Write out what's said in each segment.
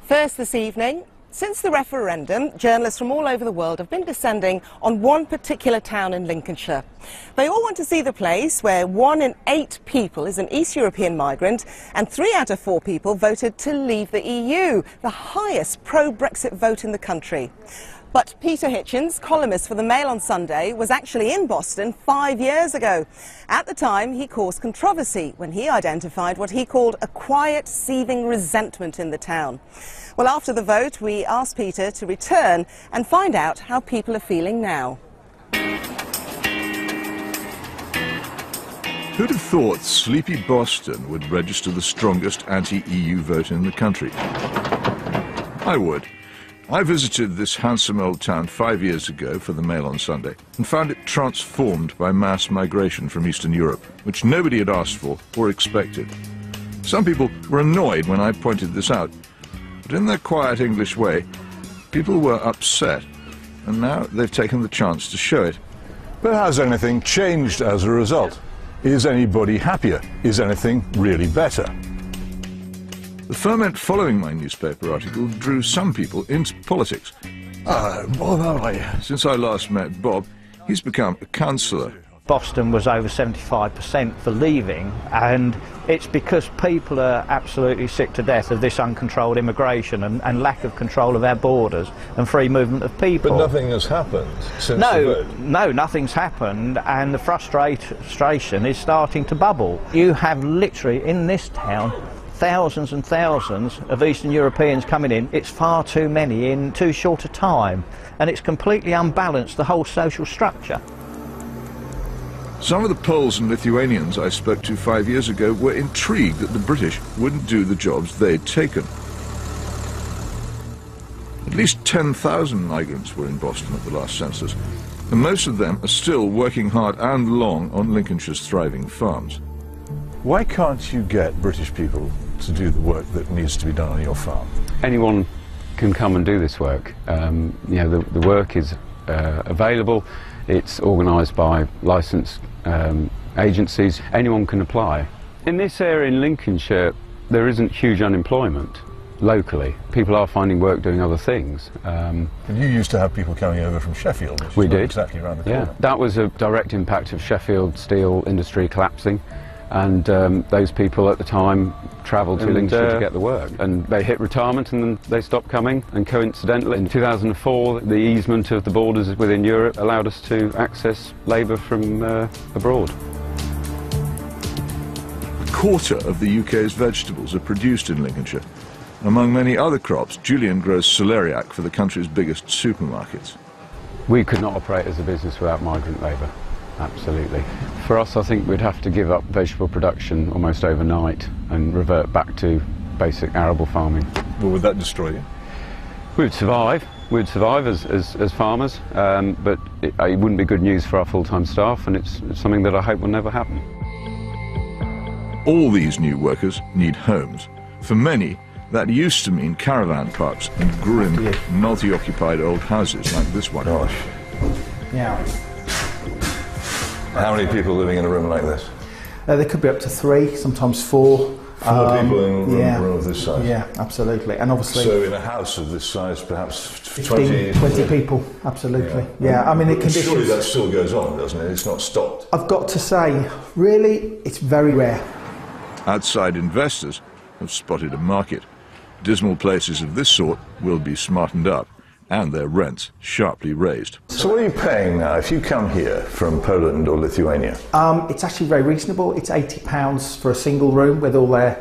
First this evening, since the referendum, journalists from all over the world have been descending on one particular town in Lincolnshire. They all want to see the place where 1 in 8 people is an East European migrant and 3 out of 4 people voted to leave the EU, the highest pro-Brexit vote in the country. But Peter Hitchens, columnist for the Mail on Sunday, was actually in Boston 5 years ago. At the time, he caused controversy when he identified what he called a quiet, seething resentment in the town. Well, after the vote, we asked Peter to return and find out how people are feeling now. Who'd have thought sleepy Boston would register the strongest anti-EU vote in the country? I would. I visited this handsome old town 5 years ago for the Mail on Sunday and found it transformed by mass migration from Eastern Europe, which nobody had asked for or expected. Some people were annoyed when I pointed this out, but in their quiet English way, people were upset, and now they've taken the chance to show it. But has anything changed as a result? Is anybody happier? Is anything really better? The ferment following my newspaper article drew some people into politics. Bob, how are you? Since I last met Bob, he's become a councillor. Boston was over 75% for leaving, and it's because people are absolutely sick to death of this uncontrolled immigration and lack of control of our borders and free movement of people. But nothing has happened since the vote. No, nothing's happened, and the frustration is starting to bubble. You have literally, in this town, thousands and thousands of Eastern Europeans coming in. It's far too many in too short a time, and it's completely unbalanced the whole social structure. Some of the Poles and Lithuanians I spoke to 5 years ago were intrigued that the British wouldn't do the jobs they'd taken. At least 10,000 migrants were in Boston at the last census, and most of them are still working hard and long on Lincolnshire's thriving farms. Why can't you get British people to do the work that needs to be done on your farm? Anyone can come and do this work. You know, the work is available. It's organised by licensed agencies. Anyone can apply. In this area in Lincolnshire, there isn't huge unemployment locally. People are finding work doing other things. And you used to have people coming over from Sheffield, which we is did. Exactly around the corner. Yeah, that was a direct impact of Sheffield steel industry collapsing. And those people at the time travelled to Lincolnshire to get the work, and they hit retirement and then they stopped coming, and coincidentally in 2004 the easement of the borders within Europe allowed us to access labour from abroad. A quarter of the UK's vegetables are produced in Lincolnshire. Among many other crops, Julian grows celeriac for the country's biggest supermarkets. We could not operate as a business without migrant labour. Absolutely. For us, I think we'd have to give up vegetable production almost overnight and revert back to basic arable farming. Well, would that destroy you? We'd survive. We'd survive as farmers, but it wouldn't be good news for our full-time staff, and it's something that I hope will never happen. All these new workers need homes. For many, that used to mean caravan parks and grim, multi-occupied old houses like this one. Gosh. Yeah. How many people living in a room like this? There could be up to 3, sometimes 4. 4 people in a room of this size? Yeah, absolutely. And obviously... So in a house of this size, perhaps 15, 20 people, absolutely. Yeah, I mean, the conditions... Surely that still goes on, doesn't it? It's not stopped. I've got to say, really, it's very rare. Outside investors have spotted a market. Dismal places of this sort will be smartened up and their rents sharply raised. So what are you paying now if you come here from Poland or Lithuania? It's actually very reasonable. It's £80 for a single room with all their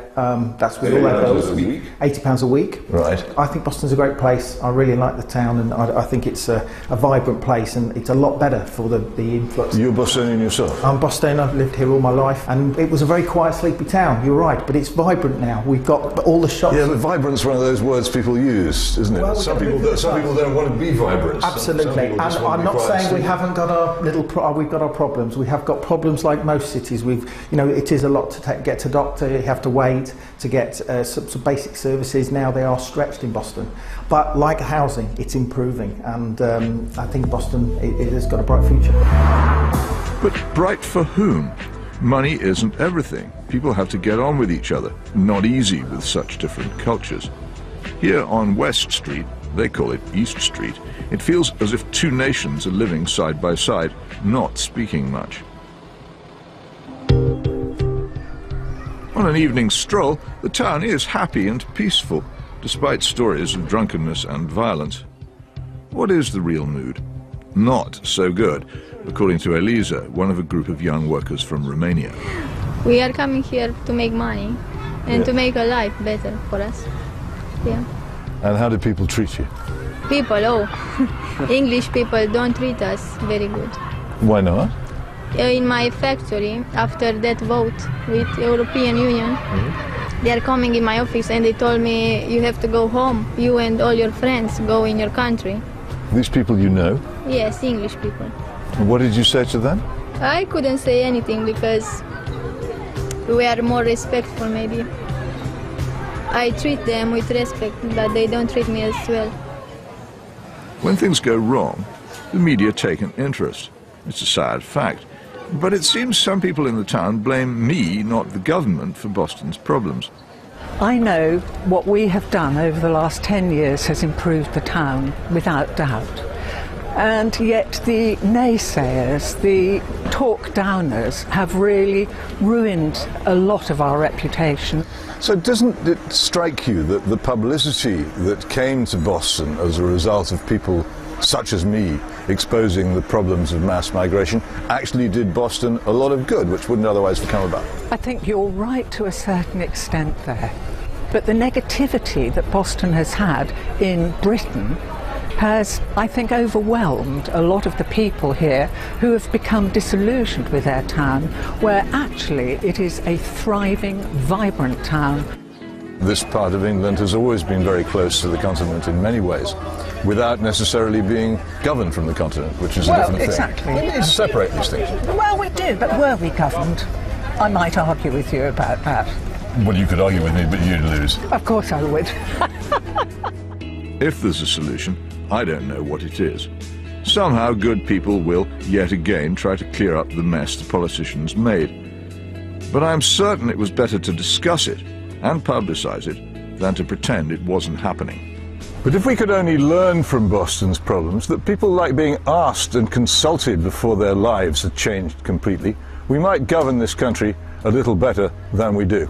that's with all their bills. £80 a week. Right. I think Boston's a great place. I really like the town, and I think it's a vibrant place, and it's a lot better for the influx. You're Bostonian yourself? I'm Bostonian. I've lived here all my life, and it was a very quiet, sleepy town. You're right, but it's vibrant now. We've got all the shops. Yeah, but vibrant's one of those words people use, isn't it? Well, some people don't want to be vibrant. Absolutely, and I'm not saying we haven't got our we've got our problems. We have got problems like most cities. It is a lot to get to doctor. You have to wait to get some basic services. Now they are stretched in Boston, but like housing, it's improving, and I think Boston it has got a bright future. But bright for whom? Money isn't everything. People have to get on with each other. Not easy with such different cultures. Here on West Street, they call it East Street, it feels as if two nations are living side by side, not speaking much. On an evening stroll, the town is happy and peaceful, despite stories of drunkenness and violence. What is the real mood? Not so good, according to Eliza, one of a group of young workers from Romania. We are coming here to make money and to make a life better for us. Yeah. And how do people treat you? People, English people don't treat us very good. Why not? In my factory, after that vote with European Union, they are coming in my office and they told me, you have to go home, you and all your friends go in your country. These people you know? Yes, English people. And what did you say to them? I couldn't say anything because we are more respectful maybe. I treat them with respect, but they don't treat me as well. When things go wrong, the media take an interest. It's a sad fact. But it seems some people in the town blame me, not the government, for Boston's problems. I know what we have done over the last 10 years has improved the town, without doubt. And yet the naysayers, the talk-downers, have really ruined a lot of our reputation. So doesn't it strike you that the publicity that came to Boston as a result of people such as me exposing the problems of mass migration actually did Boston a lot of good, which wouldn't otherwise have come about? I think you're right to a certain extent there. But the negativity that Boston has had in Britain has, I think, overwhelmed a lot of the people here who have become disillusioned with their town, where actually it is a thriving, vibrant town. This part of England has always been very close to the continent in many ways, without necessarily being governed from the continent, which is a different thing. Exactly. We need to separate these things. Well, we do, but were we governed? I might argue with you about that. Well, you could argue with me, but you'd lose. Of course I would. If there's a solution, I don't know what it is. Somehow good people will, yet again, try to clear up the mess the politicians made. But I'm certain it was better to discuss it and publicise it than to pretend it wasn't happening. But if we could only learn from Boston's problems that people like being asked and consulted before their lives had changed completely, we might govern this country a little better than we do.